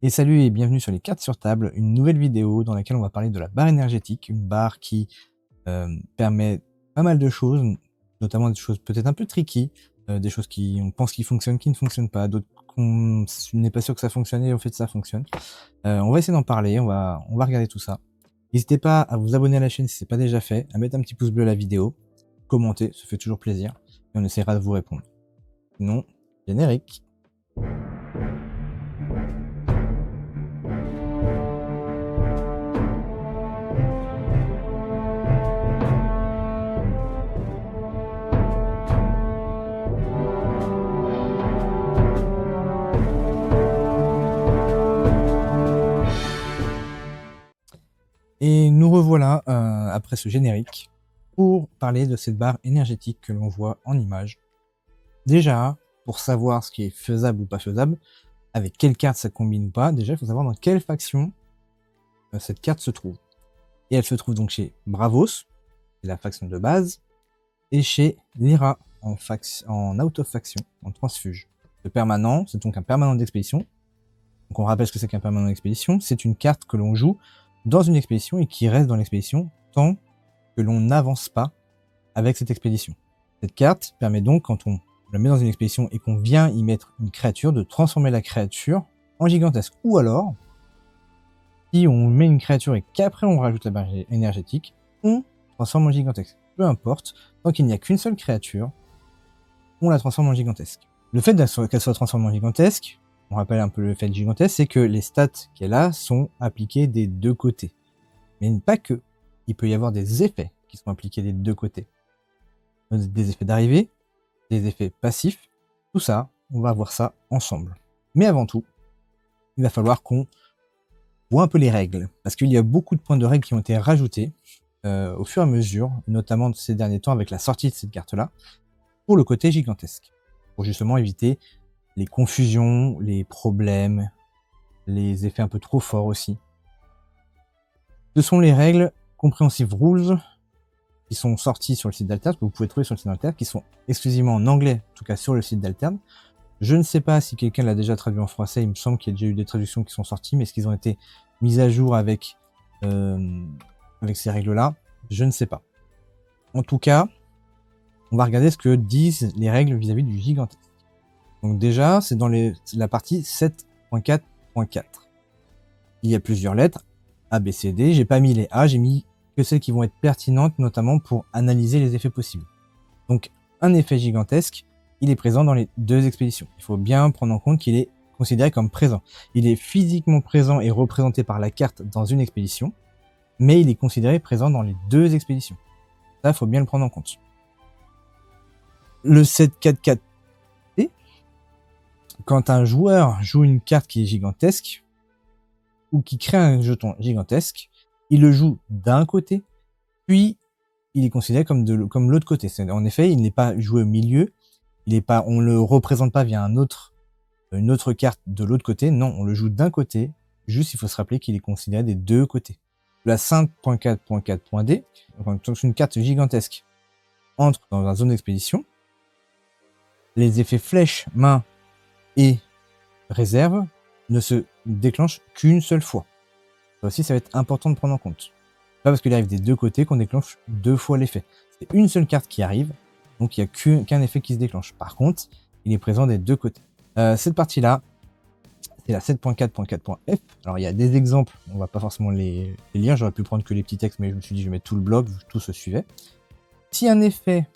Et salut et bienvenue sur les cartes sur table, une nouvelle vidéo dans laquelle on va parler de la barre énergétique, une barre qui permet pas mal de choses, notamment des choses peut-être un peu tricky, des choses qui on pense qu'ils fonctionnent, qui ne fonctionnent pas, d'autres qu'on n'est pas sûr que ça fonctionne et au fait ça fonctionne. On va essayer d'en parler, on va regarder tout ça. N'hésitez pas à vous abonner à la chaîne si ce n'est pas déjà fait, à mettre un petit pouce bleu à la vidéo, commenter, ça fait toujours plaisir, et on essaiera de vous répondre. Sinon, générique. Et nous revoilà après ce générique pour parler de cette barre énergétique que l'on voit en image. Déjà, pour savoir ce qui est faisable ou pas faisable, avec quelle carte ça combine ou pas, déjà il faut savoir dans quelle faction cette carte se trouve. Et elle se trouve donc chez Bravos, c'est la faction de base, et chez Lyra en out of faction, en transfuge. Le permanent, c'est donc un permanent d'expédition. Donc on rappelle ce que c'est qu'un permanent d'expédition, c'est une carte que l'on joue dans une expédition et qui reste dans l'expédition tant que l'on n'avance pas avec cette expédition. Cette carte permet donc, quand on la met dans une expédition et qu'on vient y mettre une créature, de transformer la créature en gigantesque. Ou alors, si on met une créature et qu'après on rajoute la barre énergétique, on transforme en gigantesque. Peu importe, tant qu'il n'y a qu'une seule créature, on la transforme en gigantesque. Le fait qu'elle soit transformée en gigantesque, on rappelle un peu le fait de gigantesque, c'est que les stats qu'elle a sont appliquées des deux côtés. Mais pas que. Il peut y avoir des effets qui sont appliqués des deux côtés. Des effets d'arrivée, des effets passifs, tout ça, on va voir ça ensemble. Mais avant tout, il va falloir qu'on voit un peu les règles. Parce qu'il y a beaucoup de points de règles qui ont été rajoutés au fur et à mesure, notamment ces derniers temps avec la sortie de cette carte-là, pour le côté gigantesque. Pour justement éviter les confusions, les problèmes, les effets un peu trop forts aussi. Ce sont les règles Comprehensive Rules qui sont sorties sur le site d'Alterne, que vous pouvez trouver sur le site d'Alterne, qui sont exclusivement en anglais, en tout cas sur le site d'Alterne. Je ne sais pas si quelqu'un l'a déjà traduit en français, il me semble qu'il y a déjà eu des traductions qui sont sorties, mais est-ce qu'ils ont été mises à jour avec ces règles-là? Je ne sais pas. En tout cas, on va regarder ce que disent les règles vis-à-vis du gigantesque. Donc déjà, c'est dans la partie 7.4.4. Il y a plusieurs lettres, A, B, C, D. J'ai pas mis les A, j'ai mis que celles qui vont être pertinentes, notamment pour analyser les effets possibles. Donc, un effet gigantesque, il est présent dans les deux expéditions. Il faut bien prendre en compte qu'il est considéré comme présent. Il est physiquement présent et représenté par la carte dans une expédition, mais il est considéré présent dans les deux expéditions. Ça, il faut bien le prendre en compte. Le 7.4.4, quand un joueur joue une carte qui est gigantesque, ou qui crée un jeton gigantesque, il le joue d'un côté, puis il est considéré comme l'autre côté. En effet, il n'est pas joué au milieu, on le représente pas via une autre carte de l'autre côté, non, on le joue d'un côté, juste il faut se rappeler qu'il est considéré des deux côtés. La 5.4.4.D, quand une carte gigantesque entre dans la zone d'expédition, les effets flèche, main et réserve ne se déclenchent qu'une seule fois. Ça aussi, ça va être important de prendre en compte. Pas parce qu'il arrive des deux côtés qu'on déclenche deux fois l'effet. C'est une seule carte qui arrive, donc il n'y a qu'un effet qui se déclenche. Par contre, il est présent des deux côtés. Cette partie-là, c'est la 7.4.4.f. Alors il y a des exemples, on va pas forcément les lire, j'aurais pu prendre que les petits textes, mais je me suis dit je vais mettre tout le bloc, tout se suivait. Si un effet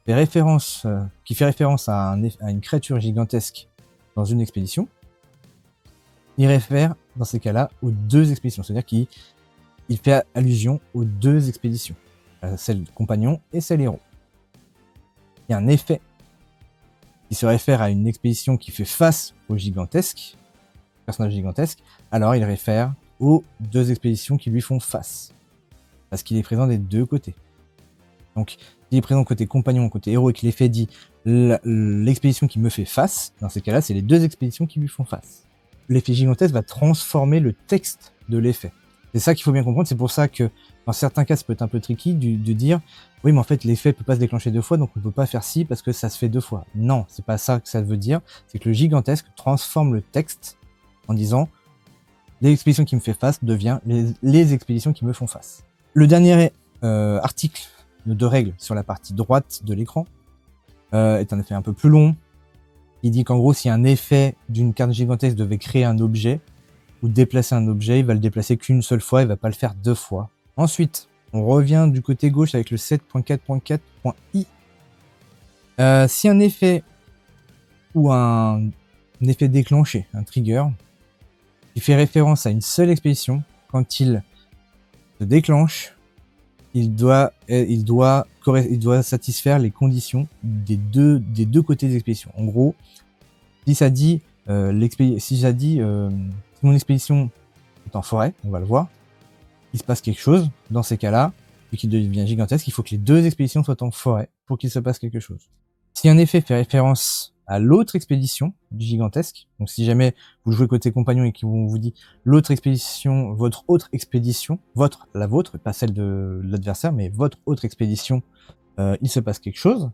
qui fait référence à une créature gigantesque dans une expédition, il réfère dans ces cas-là aux deux expéditions, c'est-à-dire qu'il fait allusion aux deux expéditions, celle compagnon et celle héros. Il y a un effet qui se réfère à une expédition qui fait face au gigantesque, personnage gigantesque, alors il réfère aux deux expéditions qui lui font face, parce qu'il est présent des deux côtés. Donc, s'il est présent côté compagnon, côté héros, et que l'effet dit l'expédition qui me fait face, dans ces cas-là, c'est les deux expéditions qui lui font face. L'effet gigantesque va transformer le texte de l'effet. C'est ça qu'il faut bien comprendre, c'est pour ça que dans certains cas ça peut être un peu tricky de dire oui mais en fait l'effet peut pas se déclencher deux fois donc on peut pas faire ci parce que ça se fait deux fois. Non, c'est pas ça que ça veut dire, c'est que le gigantesque transforme le texte en disant l'expédition qui me fait face devient les expéditions qui me font face. Le dernier article de règles sur la partie droite de l'écran est un effet un peu plus long. Il dit qu'en gros, si un effet d'une carte gigantesque devait créer un objet ou déplacer un objet, il va le déplacer qu'une seule fois, il va pas le faire 2 fois. Ensuite, on revient du côté gauche avec le 7.4.4.i. Si un effet ou un effet déclenché, un trigger, qui fait référence à une seule expédition, quand il se déclenche, il doit satisfaire les conditions des deux côtés des expéditions. En gros, si ça dit, si mon expédition est en forêt, on va le voir, il se passe quelque chose, dans ces cas-là, et qu'il devient gigantesque, il faut que les deux expéditions soient en forêt pour qu'il se passe quelque chose. Si un effet fait référence à l'autre expédition du gigantesque, donc si jamais vous jouez côté compagnon et qu'on vous dit l'autre expédition, votre autre expédition, la vôtre, pas celle de l'adversaire, mais votre autre expédition, il se passe quelque chose,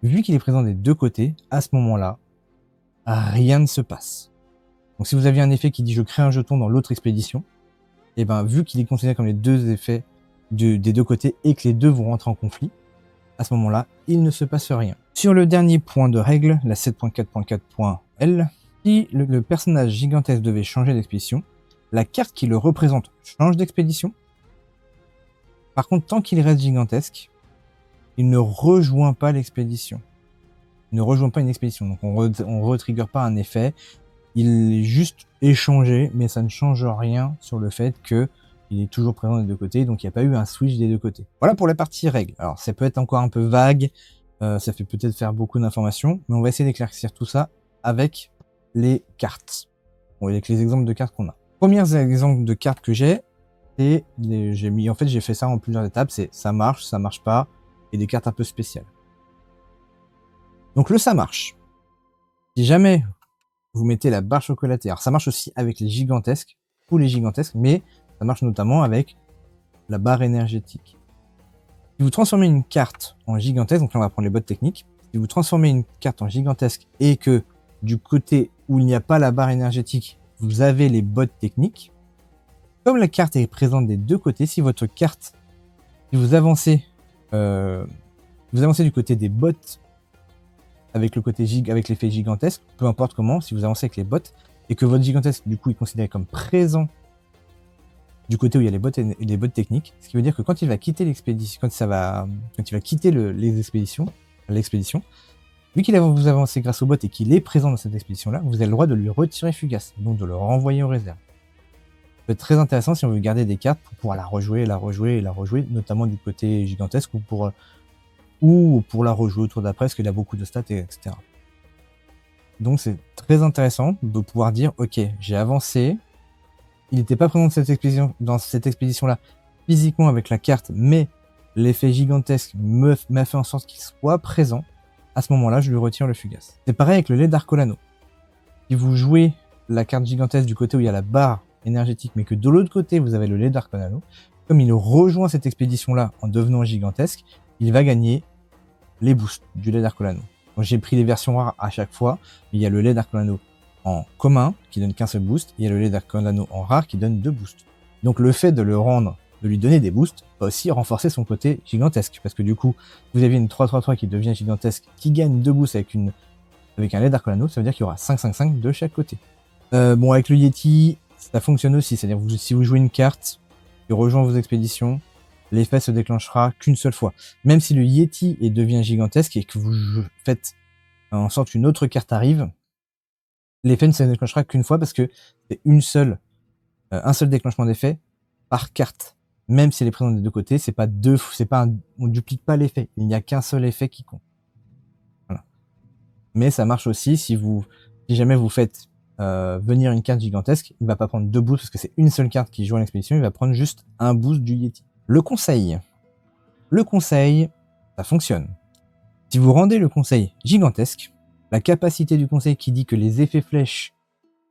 vu qu'il est présent des deux côtés, à ce moment-là, rien ne se passe. Donc si vous aviez un effet qui dit je crée un jeton dans l'autre expédition, et ben vu qu'il est considéré comme les deux effets des deux côtés et que les deux vont rentrer en conflit, à ce moment-là, il ne se passe rien. Sur le dernier point de règle, la 7.4.4.L, si le personnage gigantesque devait changer d'expédition, la carte qui le représente change d'expédition. Par contre, tant qu'il reste gigantesque, il ne rejoint pas l'expédition. Il ne rejoint pas une expédition, donc on re-trigger pas un effet. Il est juste échangé, mais ça ne change rien sur le fait que il est toujours présent des deux côtés, donc il n'y a pas eu un switch des deux côtés. Voilà pour la partie règles. Alors ça peut être encore un peu vague, ça fait peut-être faire beaucoup d'informations, mais on va essayer d'éclaircir tout ça avec les cartes. Bon, avec les exemples de cartes qu'on a. Premiers exemples de cartes que j'ai, c'est j'ai fait ça en plusieurs étapes, c'est ça marche pas, et des cartes un peu spéciales. Donc le ça marche. Si jamais vous mettez la barre chocolatée, alors ça marche aussi avec les gigantesques, tous les gigantesques, mais ça marche notamment avec la barre énergétique. Si vous transformez une carte en gigantesque, donc là on va prendre les bottes techniques, si vous transformez une carte en gigantesque et que du côté où il n'y a pas la barre énergétique, vous avez les bottes techniques, comme la carte est présente des deux côtés, si votre carte, si vous avancez du côté des bottes avec le côté avec l'effet gigantesque, peu importe comment, si vous avancez avec les bottes et que votre gigantesque du coup est considéré comme présent du côté où il y a les bottes techniques, ce qui veut dire que quand il va quitter l'expédition, quand il va quitter l'expédition, vu qu'il vous avancé grâce aux bottes et qu'il est présent dans cette expédition-là, vous avez le droit de lui retirer Fugace, donc de le renvoyer en réserve. Ça peut être très intéressant si on veut garder des cartes pour pouvoir la rejouer, notamment du côté gigantesque ou pour la rejouer au tour d'après, parce qu'il a beaucoup de stats, etc. Donc c'est très intéressant de pouvoir dire, ok, j'ai avancé, il n'était pas présent dans cette expédition-là physiquement avec la carte, mais l'effet gigantesque m'a fait en sorte qu'il soit présent. À ce moment-là, je lui retire le Fugace. C'est pareil avec le lait d'Arcolano. Si vous jouez la carte gigantesque du côté où il y a la barre énergétique, mais que de l'autre côté, vous avez le lait d'Arcolano, comme il rejoint cette expédition-là en devenant gigantesque, il va gagner les boosts du lait d'Arcolano. Donc j'ai pris les versions rares à chaque fois. Il y a le lait d'Arcolano en commun qui donne qu'un seul boost, et il y a le lait d'Arcolano en rare qui donne 2 boosts. Donc le fait de lui donner des boosts, va aussi renforcer son côté gigantesque, parce que du coup, vous avez une 3-3-3 qui devient gigantesque, qui gagne 2 boosts avec un lait d'Arcolano, ça veut dire qu'il y aura 5-5-5 de chaque côté. Bon, avec le Yeti, ça fonctionne aussi, c'est-à-dire si vous jouez une carte qui rejoint vos expéditions, l'effet se déclenchera qu'une seule fois. Même si le Yeti devient gigantesque et que vous faites en sorte qu'une autre carte arrive, l'effet ne se déclenchera qu'une fois parce que c'est un seul déclenchement d'effet par carte. Même si elle est présente des deux côtés, on duplique pas l'effet. Il n'y a qu'un seul effet qui compte. Voilà. Mais ça marche aussi si jamais vous faites venir une carte gigantesque, il va pas prendre 2 boosts parce que c'est une seule carte qui joue à l'expédition, il va prendre juste un boost du Yeti. Le conseil, ça fonctionne. Si vous rendez le conseil gigantesque, la capacité du conseil qui dit que les effets flèches,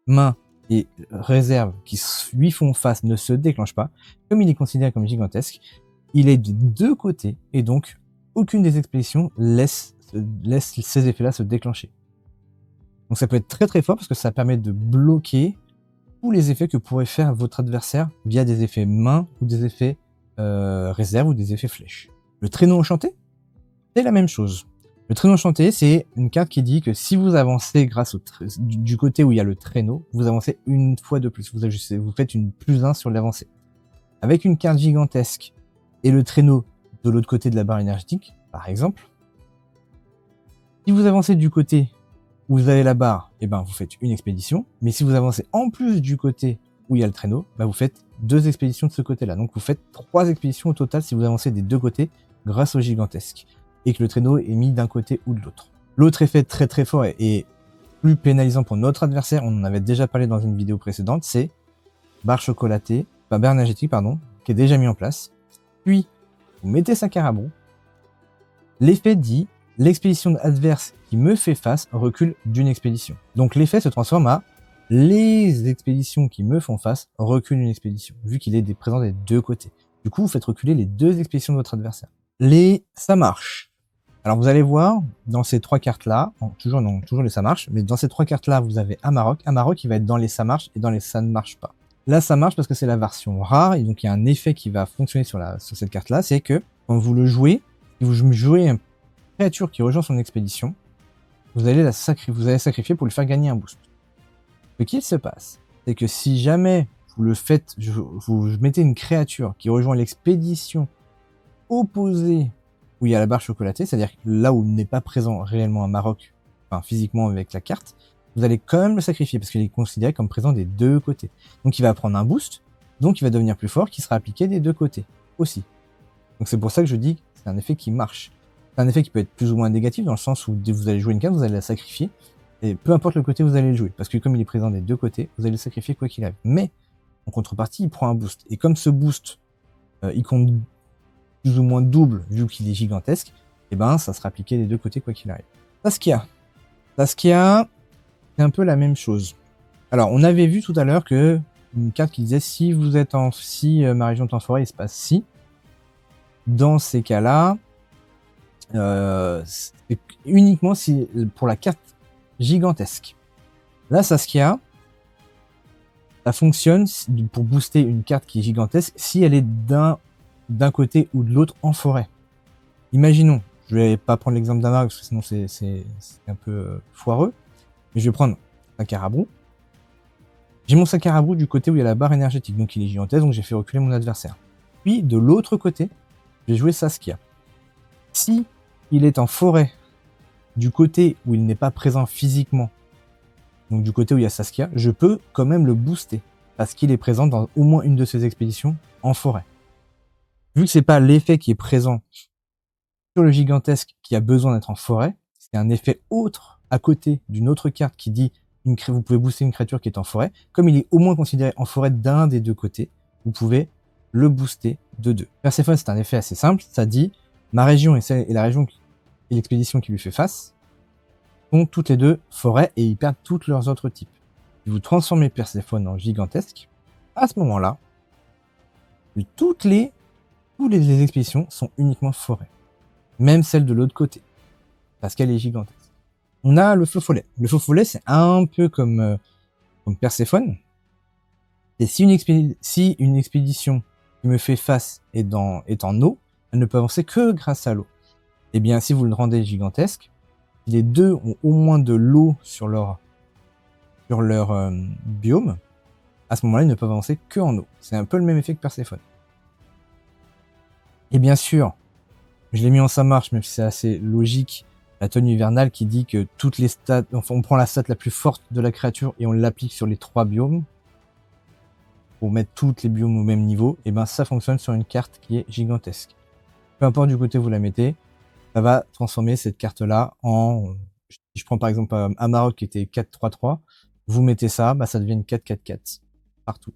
main et réserve qui lui font face ne se déclenchent pas, comme il est considéré comme gigantesque, il est de deux côtés et donc aucune des expéditions laisse ces effets-là se déclencher. Donc ça peut être très très fort parce que ça permet de bloquer tous les effets que pourrait faire votre adversaire via des effets main ou des effets réserve ou des effets flèches. Le traîneau enchanté, c'est la même chose. Le traîneau enchanté, c'est une carte qui dit que si vous avancez grâce au du côté où il y a le traîneau, vous avancez une fois de plus. Vous faites une +1 sur l'avancée. Avec une carte gigantesque et le traîneau de l'autre côté de la barre énergétique, par exemple, si vous avancez du côté où vous avez la barre, eh ben, vous faites une expédition. Mais si vous avancez en plus du côté où il y a le traîneau, bah, vous faites 2 expéditions de ce côté-là. Donc vous faites 3 expéditions au total si vous avancez des 2 côtés grâce au gigantesque. Et que le traîneau est mis d'un côté ou de l'autre. L'autre effet très très fort et plus pénalisant pour notre adversaire, on en avait déjà parlé dans une vidéo précédente, c'est barre chocolatée, barre énergétique, pardon, qui est déjà mis en place. Puis, vous mettez sa carabou. L'effet dit, l'expédition adverse qui me fait face recule d'une expédition. Donc l'effet se transforme à les expéditions qui me font face reculent d'une expédition, vu qu'il est présent des 2 côtés. Du coup, vous faites reculer les 2 expéditions de votre adversaire. Ça marche. Alors vous allez voir, dans ces 3 cartes-là, toujours les ça marche, mais dans ces 3 cartes-là, vous avez Amarok. Amarok, qui va être dans les ça marche et dans les ça ne marche pas. Là, ça marche parce que c'est la version rare, et donc il y a un effet qui va fonctionner sur cette carte-là, c'est que quand vous le jouez, si vous jouez une créature qui rejoint son expédition, vous allez sacrifier pour lui faire gagner un boost. Ce qu'il se passe, c'est que si jamais vous le faites, vous mettez une créature qui rejoint l'expédition opposée où il y a la barre chocolatée, c'est-à-dire là où n'est pas présent réellement un Amarok, enfin physiquement avec la carte, vous allez quand même le sacrifier parce qu'il est considéré comme présent des 2 côtés. Donc il va prendre un boost, donc il va devenir plus fort, qui sera appliqué des 2 côtés aussi. Donc c'est pour ça que je dis que c'est un effet qui marche. C'est un effet qui peut être plus ou moins négatif dans le sens où dès que vous allez jouer une carte, vous allez la sacrifier, et peu importe le côté où vous allez le jouer, parce que comme il est présent des 2 côtés, vous allez le sacrifier quoi qu'il arrive. Mais en contrepartie, il prend un boost, et comme ce boost, il compte plus ou moins double vu qu'il est gigantesque, et ben ça sera appliqué des 2 côtés quoi qu'il arrive. Saskia, c'est un peu la même chose. Alors on avait vu tout à l'heure que une carte qui disait si ma région est en forêt, il se passe si. Dans ces cas-là, c'est uniquement si pour la carte gigantesque. Là, Saskia, ça fonctionne pour booster une carte qui est gigantesque si elle est d'un côté ou de l'autre en forêt. Imaginons, je vais pas prendre l'exemple d'Amarok parce que sinon c'est un peu foireux, mais je vais prendre un Carabou. J'ai mon sac à du côté où il y a la barre énergétique, donc il est gigantesque, donc j'ai fait reculer mon adversaire. Puis de l'autre côté, je vais jouer Saskia. Si il est en forêt, du côté où il n'est pas présent physiquement, donc du côté où il y a Saskia, je peux quand même le booster, parce qu'il est présent dans au moins une de ses expéditions en forêt. Vu que c'est pas l'effet qui est présent sur le gigantesque qui a besoin d'être en forêt, c'est un effet autre à côté d'une autre carte qui dit vous pouvez booster une créature qui est en forêt. Comme il est au moins considéré en forêt d'un des 2 côtés, vous pouvez le booster de 2. Perséphone, c'est un effet assez simple, ça dit ma région et la région et l'expédition qui lui fait face sont toutes les 2 forêt et ils perdent tous leurs autres types. Si vous transformez Perséphone en gigantesque, à ce moment-là, toutes les expéditions sont uniquement forêt. Même celle de l'autre côté, parce qu'elle est gigantesque. On a le feu follet. Le feu follet, c'est un peu comme Perséphone. Et si une expédition qui me fait face est en eau, elle ne peut avancer que grâce à l'eau. Et bien, si vous le rendez gigantesque, si les 2 ont au moins de l'eau sur leur biome, à ce moment-là, ils ne peuvent avancer que en eau. C'est un peu le même effet que Perséphone. Et bien sûr, je l'ai mis en ça marche, même si c'est assez logique, la tenue hivernale qui dit que toutes les stats, enfin on prend la stat la plus forte de la créature et on l'applique sur les 3 biomes pour mettre toutes les biomes au même niveau, et ben ça fonctionne sur une carte qui est gigantesque. Peu importe du côté où vous la mettez, ça va transformer cette carte-là en... Je prends par exemple Amarok qui était 4-3-3, vous mettez ça, bah ça devient une 4-4-4 partout.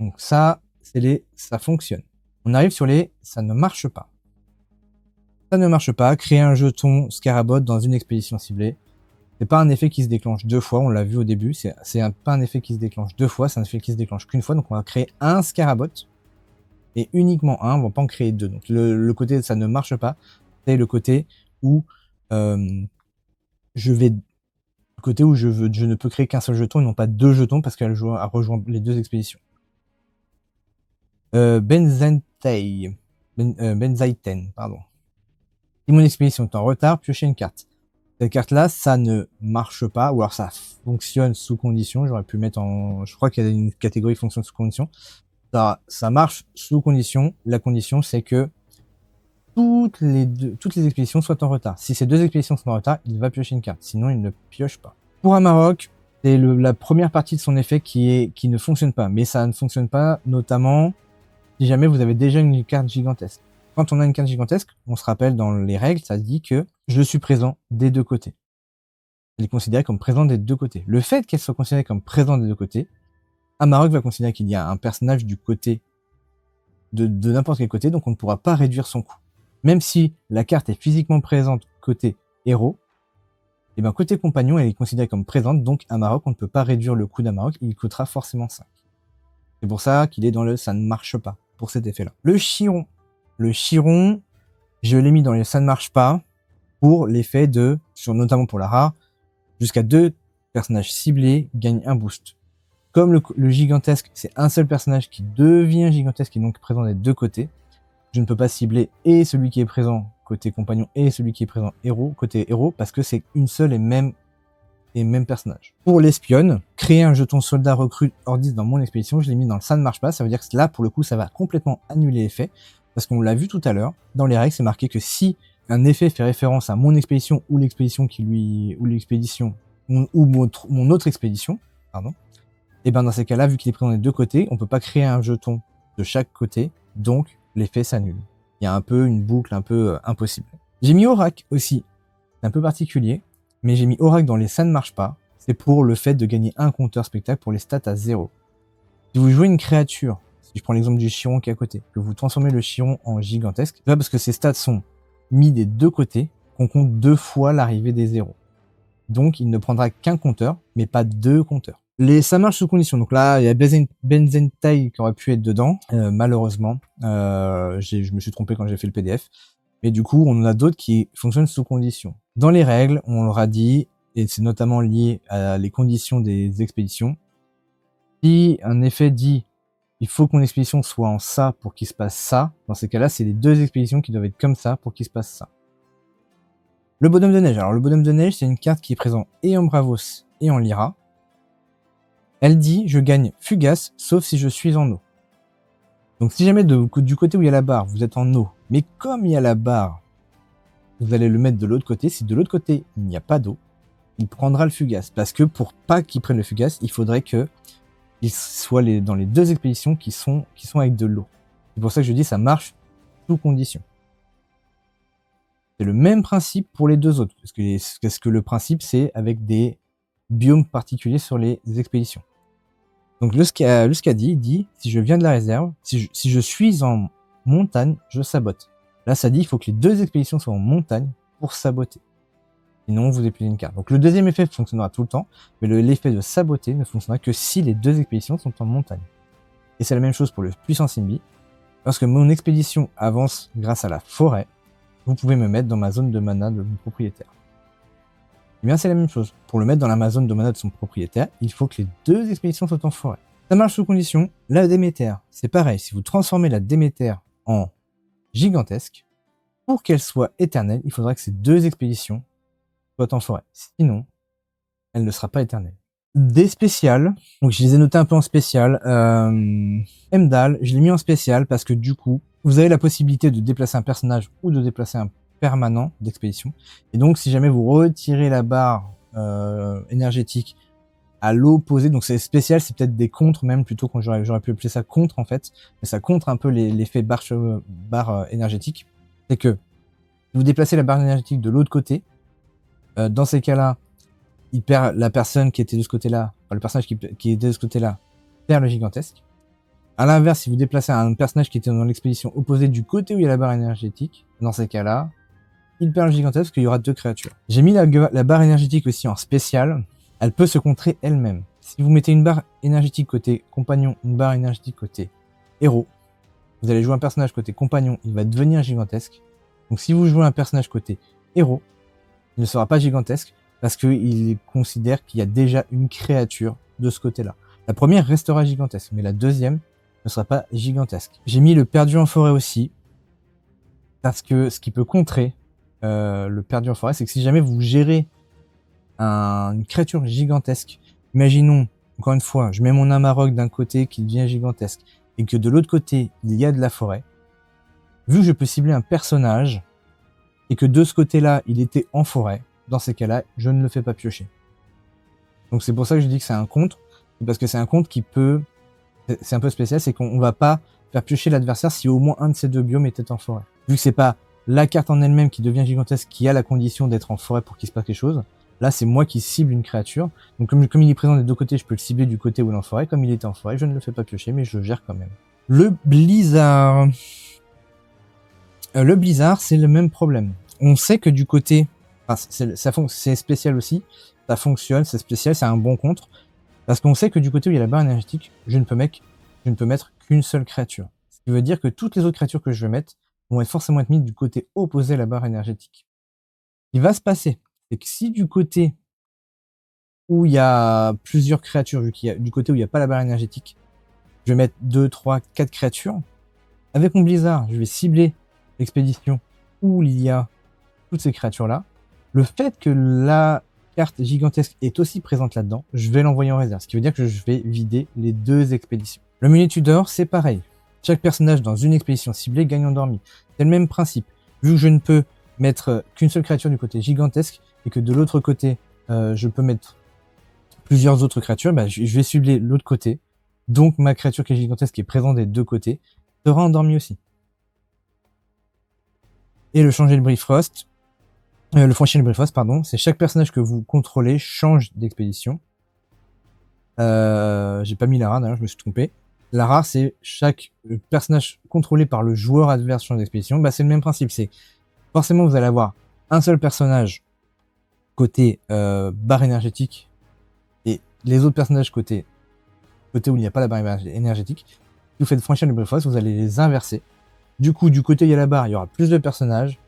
Donc ça, ça fonctionne. On arrive sur ça ne marche pas. Ça ne marche pas, créer un jeton Scarabot dans une expédition ciblée. C'est pas un effet qui se déclenche 2 fois, on l'a vu au début, c'est pas un effet qui se déclenche 2 fois, c'est un effet qui se déclenche qu'une fois, donc on va créer un Scarabot, et uniquement un, on va pas en créer 2. Donc le côté ça ne marche pas, c'est le côté où côté où je ne peux créer qu'un seul jeton et non pas 2 jetons parce qu'elle rejoint les 2 expéditions. Benzaiten, pardon. Si mon expédition est en retard, piochez une carte. Cette carte-là, ça ne marche pas, ou alors ça fonctionne sous condition. J'aurais pu mettre en... Je crois qu'il y a une catégorie fonctionne sous condition. Ça marche sous condition. La condition, c'est que toutes les expéditions soient en retard. Si ces 2 expéditions sont en retard, il va piocher une carte. Sinon, il ne pioche pas. Pour un Amarok, c'est la première partie de son effet qui ne fonctionne pas. Mais ça ne fonctionne pas notamment si jamais vous avez déjà une carte gigantesque. Quand on a une carte gigantesque, on se rappelle dans les règles, ça dit que je suis présent des 2 côtés. Elle est considérée comme présente des 2 côtés. Le fait qu'elle soit considérée comme présente des 2 côtés, Amarok va considérer qu'il y a un personnage du côté de n'importe quel côté, donc on ne pourra pas réduire son coût. Même si la carte est physiquement présente côté héros, et bien côté compagnon, elle est considérée comme présente, donc Amarok, on ne peut pas réduire le coût d'Amarok, il coûtera forcément 5. C'est pour ça qu'il est dans le ça ne marche pas, pour cet effet-là. Le Chiron, je l'ai mis dans les ça ne marche pas, pour l'effet notamment pour la rare, jusqu'à 2 personnages ciblés gagnent un boost. Comme le gigantesque, c'est un seul personnage qui devient gigantesque et donc présent des 2 côtés, je ne peux pas cibler et celui qui est présent côté compagnon et celui qui est présent côté héros parce que c'est une seule et même personnage. Pour l'espionne, créer un jeton soldat recrue hordiste dans mon expédition, je l'ai mis dans le ça ne marche pas, ça veut dire que là pour le coup ça va complètement annuler l'effet parce qu'on l'a vu tout à l'heure, dans les règles c'est marqué que si un effet fait référence à mon expédition ou l'expédition ou mon autre expédition, pardon, et ben dans ces cas-là, vu qu'il est présent des 2 côtés, on peut pas créer un jeton de chaque côté, donc l'effet s'annule. Il y a un peu une boucle un peu impossible. J'ai mis Aurak aussi, c'est un peu particulier, mais j'ai mis Aurak dans les ça ne marche pas, c'est pour le fait de gagner un compteur spectacle pour les stats à 0. Si vous jouez une créature, si je prends l'exemple du Chiron qui est à côté, que vous transformez le Chiron en gigantesque, c'est pas parce que ses stats sont mis des 2 côtés qu'on compte 2 fois l'arrivée des 0. Donc il ne prendra qu'un compteur, mais pas 2 compteurs. Ça marche sous condition. Donc là, il y a Benzentai qui aurait pu être dedans. Malheureusement, je me suis trompé quand j'ai fait le PDF. Mais du coup, on en a d'autres qui fonctionnent sous condition. Dans les règles, on l'aura dit, et c'est notamment lié à les conditions des expéditions. Si un effet dit il faut que mon expédition soit en ça pour qu'il se passe ça, dans ces cas-là, c'est les 2 expéditions qui doivent être comme ça pour qu'il se passe ça. Le bonhomme de neige. Alors le bonhomme de neige, c'est une carte qui est présente et en Bravos et en Lyra. Elle dit je gagne fugace sauf si je suis en eau. Donc si jamais du côté où il y a la barre, vous êtes en eau, mais comme il y a la barre, vous allez le mettre de l'autre côté. Si de l'autre côté il n'y a pas d'eau, il prendra le fugace. Parce que pour pas qu'il prenne le fugace, il faudrait que il soit dans les 2 expéditions qui sont avec de l'eau. C'est pour ça que je dis ça marche sous condition. C'est le même principe pour les 2 autres. Parce que le principe c'est avec des biomes particuliers sur les expéditions. Donc le Ska dit, il dit si je viens de la réserve, si je suis en montagne, je sabote. Là ça dit il faut que les 2 expéditions soient en montagne pour saboter. Sinon vous épuisez une carte. Donc le deuxième effet fonctionnera tout le temps, mais l'effet de saboter ne fonctionnera que si les 2 expéditions sont en montagne. Et c'est la même chose pour le puissance Imbi. Lorsque mon expédition avance grâce à la forêt, vous pouvez me mettre dans ma zone de mana de mon propriétaire. Eh bien, c'est la même chose. Pour le mettre dans la zone de mana de son propriétaire, il faut que les 2 expéditions soient en forêt. Ça marche sous condition. La Déméter, c'est pareil. Si vous transformez la Déméter en gigantesque, pour qu'elle soit éternelle, il faudra que ces 2 expéditions soient en forêt. Sinon, elle ne sera pas éternelle. Des spéciales, donc je les ai notés un peu en spécial. Emdal, je l'ai mis en spécial parce que du coup, vous avez la possibilité de déplacer un personnage ou de déplacer un permanent d'expédition. Et donc, si jamais vous retirez la barre énergétique à l'opposé, donc c'est spécial, c'est peut-être des contres même, plutôt quand j'aurais pu appeler ça contre en fait, mais ça contre un peu l'effet barre énergétique. C'est que vous déplacez la barre énergétique de l'autre côté, dans ces cas-là, il perd la personne qui était de ce côté-là, enfin, le personnage qui était de ce côté-là, perd le gigantesque. À l'inverse, si vous déplacez un personnage qui était dans l'expédition opposée du côté où il y a la barre énergétique, dans ces cas-là, il perd le gigantesque parce qu'il y aura 2 créatures. J'ai mis la barre énergétique aussi en spécial. Elle peut se contrer elle-même. Si vous mettez une barre énergétique côté compagnon, une barre énergétique côté héros, vous allez jouer un personnage côté compagnon, il va devenir gigantesque. Donc si vous jouez un personnage côté héros, il ne sera pas gigantesque, parce qu'il considère qu'il y a déjà une créature de ce côté-là. La première restera gigantesque, mais la deuxième ne sera pas gigantesque. J'ai mis le perdu en forêt aussi, parce que ce qui peut contrer le perdu en forêt, c'est que si jamais vous gérez une créature gigantesque, imaginons, encore une fois, je mets mon Amarok d'un côté qui devient gigantesque, et que de l'autre côté, il y a de la forêt, vu que je peux cibler un personnage, et que de ce côté-là, il était en forêt, dans ces cas-là, je ne le fais pas piocher. Donc c'est pour ça que je dis que c'est un contre, parce que c'est un contre qui peut... C'est un peu spécial, c'est qu'on va pas faire piocher l'adversaire si au moins un de ces deux biomes était en forêt. Vu que c'est pas la carte en elle-même qui devient gigantesque qui a la condition d'être en forêt pour qu'il se passe quelque chose, là c'est moi qui cible une créature. Donc comme il est présent des deux côtés, je peux le cibler du côté où il est en forêt. Comme il était en forêt, je ne le fais pas piocher, mais je le gère quand même. Le blizzard. Le blizzard, c'est le même problème. On sait que du côté... Enfin, c'est spécial aussi, ça fonctionne, c'est spécial, c'est un bon contre. Parce qu'on sait que du côté où il y a la barre énergétique, je ne peux mettre qu'une seule créature. Ce qui veut dire que toutes les autres créatures que je vais mettre vont forcément être mises du côté opposé à la barre énergétique. Ce qui va se passer, c'est que si du côté où il y a plusieurs créatures, du côté où il n'y a pas la barre énergétique, je vais mettre 2, 3, 4 créatures, avec mon blizzard, je vais cibler l'expédition où il y a toutes ces créatures-là. Le fait que la carte gigantesque est aussi présente là-dedans, je vais l'envoyer en réserve, ce qui veut dire que je vais vider les deux expéditions. Le Mulet Tudor, c'est pareil. Chaque personnage dans une expédition ciblée gagne endormi. C'est le même principe. Vu que je ne peux mettre qu'une seule créature du côté gigantesque et que de l'autre côté, je peux mettre plusieurs autres créatures, bah, je vais cibler l'autre côté. Donc ma créature qui est gigantesque, qui est présente des deux côtés, sera endormie aussi. Et le changer de Bifrost, le franchir de Bifrost, pardon, c'est chaque personnage que vous contrôlez change d'expédition. J'ai pas mis la rare, d'ailleurs, je me suis trompé. La rare, c'est chaque personnage contrôlé par le joueur adverse change d'expédition. Bah, c'est le même principe. C'est forcément vous allez avoir un seul personnage côté barre énergétique et les autres personnages côté où il n'y a pas la barre énergétique. Si vous faites franchir le Bifrost, vous allez les inverser. Du coup, du côté où il y a la barre, il y aura plus de personnages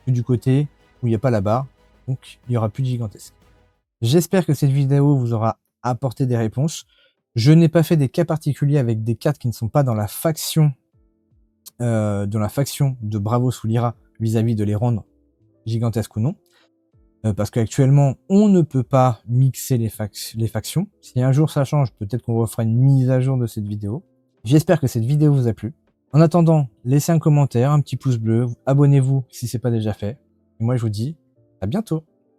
que du côté où il n'y a pas la barre, donc il n'y aura plus de gigantesque. J'espère que cette vidéo vous aura apporté des réponses. Je n'ai pas fait des cas particuliers avec des cartes qui ne sont pas dans la faction de Bravo sous Lyra vis-à-vis de les rendre gigantesques ou non. Parce qu'actuellement, on ne peut pas mixer les factions. Si un jour ça change, peut-être qu'on refera une mise à jour de cette vidéo. J'espère que cette vidéo vous a plu. En attendant, laissez un commentaire, un petit pouce bleu, abonnez-vous si ce n'est pas déjà fait. Et moi, je vous dis à bientôt.